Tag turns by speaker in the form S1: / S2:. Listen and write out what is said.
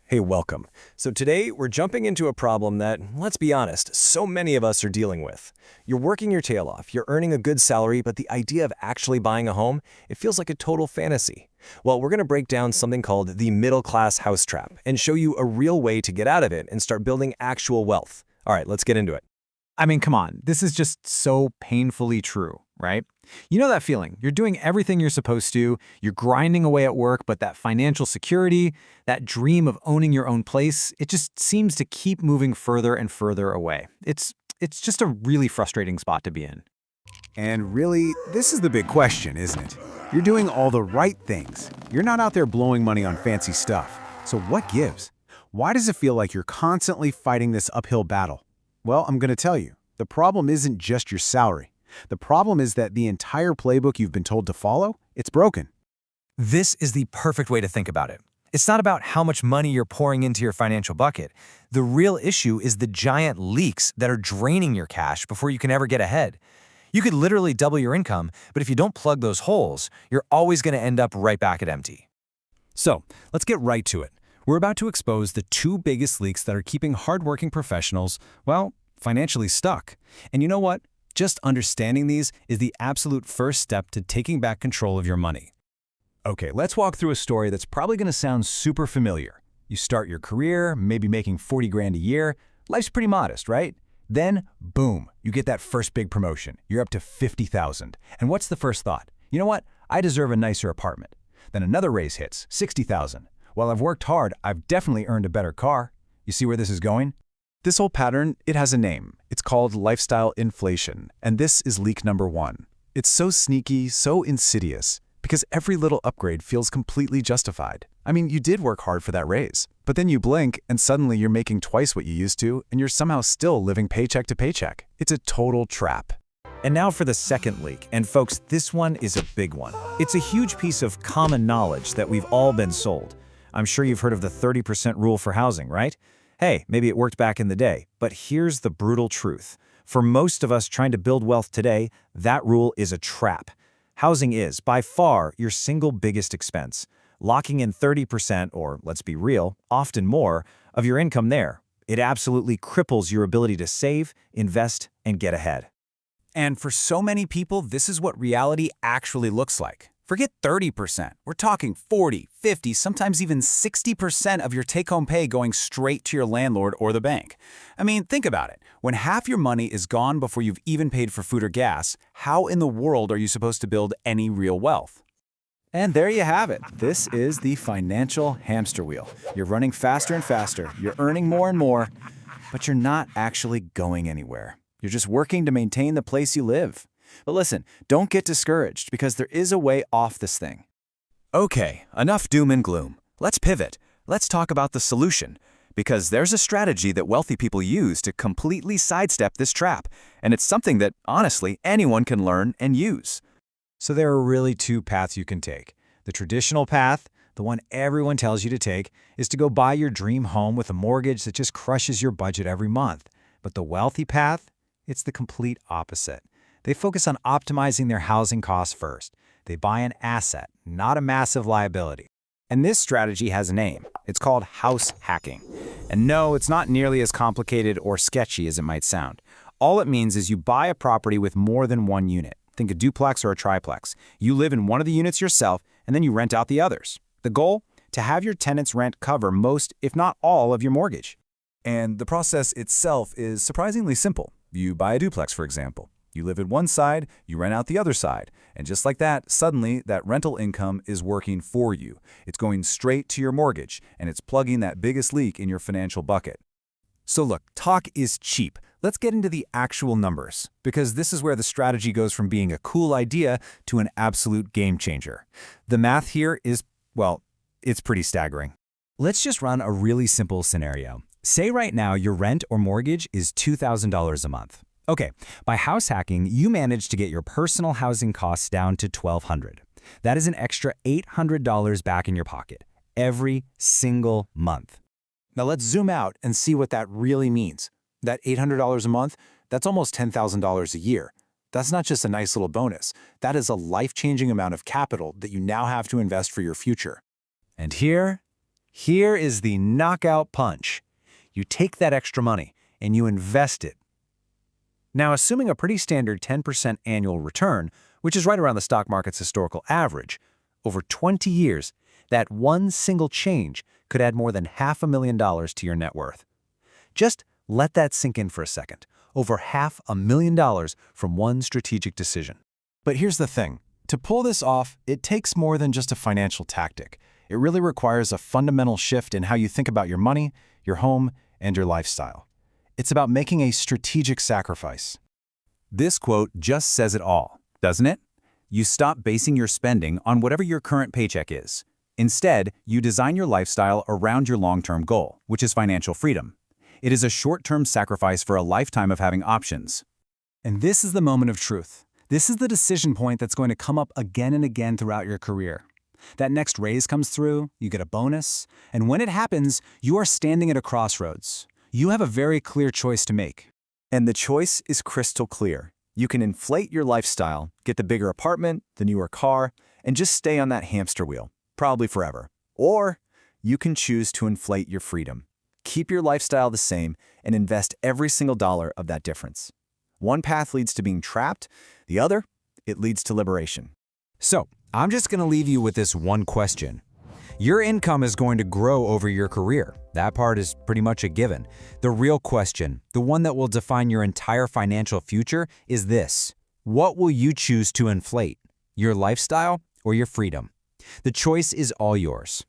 S1: Hey, welcome. So today we're jumping into a problem that, let's be honest, so many of us are dealing with. You're working your tail off, you're earning a good salary, but the idea of actually buying a home, it feels like a total fantasy. Well, we're going to break down something called the middle-class house trap and show you a real way to get out of it and start building actual wealth. All right, let's get into it.
S2: I mean, come on, this is just so painfully true, right? You know that feeling. You're doing everything you're supposed to, you're grinding away at work, but that financial security, that dream of owning your own place, it just seems to keep moving further and further away. It's just a really frustrating spot to be in.
S3: And really, this is the big question, isn't it? You're doing all the right things. You're not out there blowing money on fancy stuff. So what gives? Why does it feel like you're constantly fighting this uphill battle? Well, I'm going to tell you, the problem isn't just your salary. The problem is that the entire playbook you've been told to follow, it's broken.
S4: This is the perfect way to think about it. It's not about how much money you're pouring into your financial bucket. The real issue is the giant leaks that are draining your cash before you can ever get ahead. You could literally double your income, but if you don't plug those holes, you're always going to end up right back at empty.
S1: So, let's get right to it. We're about to expose the two biggest leaks that are keeping hardworking professionals, well, financially stuck. And you know what? Just understanding these is the absolute first step to taking back control of your money. Okay, let's walk through a story that's probably going to sound super familiar. You start your career, maybe making 40 grand a year. Life's pretty modest, right? Then, boom, you get that first big promotion. You're up to 50,000. And what's the first thought? You know what? I deserve a nicer apartment. Then another raise hits, 60,000. While I've worked hard, I've definitely earned a better car. You see where this is going?
S3: This whole pattern, it has a name. It's called lifestyle inflation, and this is leak number one. It's so sneaky, so insidious, because every little upgrade feels completely justified. I mean, you did work hard for that raise, but then you blink and suddenly you're making twice what you used to, and you're somehow still living paycheck to paycheck. It's a total trap.
S5: And now for the second leak, and folks, this one is a big one. It's a huge piece of common knowledge that we've all been sold. I'm sure you've heard of the 30% rule for housing, right? Hey, maybe it worked back in the day, but here's the brutal truth. For most of us trying to build wealth today, that rule is a trap. Housing is, by far, your single biggest expense. Locking in 30%, or let's be real, often more, of your income there, it absolutely cripples your ability to save, invest, and get ahead.
S2: And for so many people, this is what reality actually looks like. Forget 30%. We're talking 40, 50, sometimes even 60% of your take-home pay going straight to your landlord or the bank. I mean, think about it. When half your money is gone before you've even paid for food or gas, how in the world are you supposed to build any real wealth? And there you have it. This is the financial hamster wheel. You're running faster and faster, you're earning more and more, but you're not actually going anywhere. You're just working to maintain the place you live. But listen, don't get discouraged because there is a way off this thing.
S4: Okay, enough doom and gloom. Let's pivot. Let's talk about the solution. Because there's a strategy that wealthy people use to completely sidestep this trap. And it's something that, honestly, anyone can learn and use.
S5: So there are really two paths you can take. The traditional path, the one everyone tells you to take, is to go buy your dream home with a mortgage that just crushes your budget every month. But the wealthy path, it's the complete opposite. They focus on optimizing their housing costs first. They buy an asset, not a massive liability. And this strategy has a name. It's called house hacking. And no, it's not nearly as complicated or sketchy as it might sound. All it means is you buy a property with more than one unit. Think a duplex or a triplex. You live in one of the units yourself, and then you rent out the others. The goal? To have your tenant's rent cover most, if not all, of your mortgage.
S6: And the process itself is surprisingly simple. You buy a duplex, for example. You live at one side, you rent out the other side. And just like that, suddenly that rental income is working for you. It's going straight to your mortgage, and it's plugging that biggest leak in your financial bucket.
S4: So look, talk is cheap. Let's get into the actual numbers, because this is where the strategy goes from being a cool idea to an absolute game changer. The math here is, well, it's pretty staggering. Let's just run a really simple scenario. Say right now your rent or mortgage is $2,000 a month. Okay, by house hacking, you managed to get your personal housing costs down to $1,200. That is an extra $800 back in your pocket every single month.
S2: Now let's zoom out and see what that really means. That $800 a month, that's almost $10,000 a year. That's not just a nice little bonus. That is a life-changing amount of capital that you now have to invest for your future.
S4: And here
S5: Here is the knockout punch. You take that extra money and you invest it. Now, assuming a pretty standard 10% annual return, which is right around the stock market's historical average, over 20 years, that one single change could add more than $500,000 to your net worth. Just let that sink in for a second. Over $500,000 from one strategic decision.
S3: But here's the thing. To pull this off, it takes more than just a financial tactic. It really requires a fundamental shift in how you think about your money, your home, and your lifestyle. It's about making a strategic sacrifice.
S2: This quote just says it all, doesn't it? You stop basing your spending on whatever your current paycheck is. Instead, you design your lifestyle around your long-term goal, which is financial freedom. It is a short-term sacrifice for a lifetime of having options.
S1: And this is the moment of truth. This is the decision point that's going to come up again and again throughout your career. That next raise comes through, you get a bonus, and when it happens, you are standing at a crossroads. You have a very clear choice to make.
S6: And the choice is crystal clear. You can inflate your lifestyle, get the bigger apartment, the newer car, and just stay on that hamster wheel, probably forever. Or you can choose to inflate your freedom. Keep your lifestyle the same and invest every single dollar of that difference. One path leads to being trapped, the other, it leads to liberation.
S5: So, I'm just going to leave you with this one question. Your income is going to grow over your career. That part is pretty much a given. The real question, the one that will define your entire financial future, is this. What will you choose to inflate? Your lifestyle or your freedom? The choice is all yours.